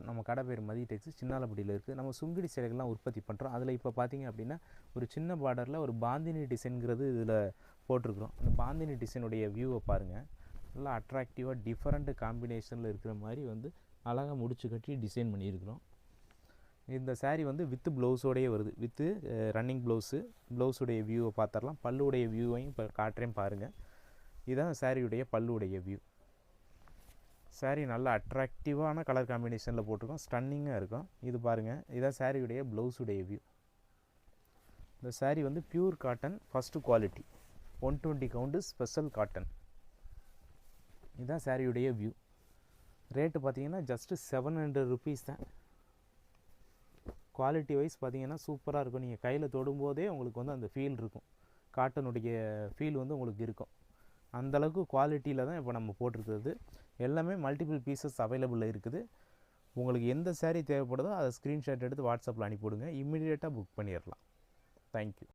நம்ம கடை பேர் மதி டெக்ஸ் சின்னாலப்பட்டியில் இருக்குது. நம்ம சுங்கிடி சேலைகள்லாம் உற்பத்தி பண்ணுறோம். அதில் இப்போ பார்த்தீங்க அப்படின்னா ஒரு சின்ன பார்டரில் ஒரு பாந்தினி டிசைனுங்கிறது இதில் போட்டிருக்கிறோம். அந்த பாந்தினி டிசைனுடைய வியூவை பாருங்கள். நல்லா அட்ராக்டிவாக டிஃப்ரெண்ட் காம்பினேஷனில் இருக்கிற மாதிரி வந்து அழகாக முடிச்சு கட்டி டிசைன் பண்ணியிருக்கிறோம். இந்த சாரீ வந்து வித்து ப்ளவுஸோடையே வருது. வித்து ரன்னிங் ப்ளவுஸுடைய வியூவை பார்த்துடலாம். பல்லுடைய வியூவையும் இப்போ காட்டுறேன் பாருங்கள். இதுதான் சாரியுடைய பல்லுடைய வியூ. சாரீ நல்லா அட்ராக்டிவான கலர் காம்பினேஷனில் போட்டிருக்கோம். ஸ்டன்னிங்காக இருக்கும். இது பாருங்கள், இதான் சாரியுடைய ப்ளவுஸுடைய வியூ. இந்த சாரீ வந்து pure cotton first quality 120 count special cotton. இதுதான் சாரியுடைய வியூ. ரேட்டு பார்த்தீங்கன்னா ஜஸ்ட்டு 700 ருபீஸ் தான். குவாலிட்டி வைஸ் பார்த்தீங்கன்னா சூப்பராக இருக்கும். நீங்கள் கையில் தொடும்போதே உங்களுக்கு வந்து அந்த ஃபீல் இருக்கும். காட்டனுடைய ஃபீல் வந்து உங்களுக்கு இருக்கும். அந்தளவுக்கு குவாலிட்டியில் தான் இப்போ நம்ம போட்டிருக்கிறது. எல்லாமே மல்டிபிள் பீசஸ் அவைலபிளில் இருக்குது. உங்களுக்கு எந்த சாரீ தேவைப்படுதோ அதை ஸ்க்ரீன்ஷாட் எடுத்து வாட்ஸ்அப்பில் அனுப்பிவிடுங்க. இம்மிடியேட்டாக புக் பண்ணிடலாம். தேங்க்யூ.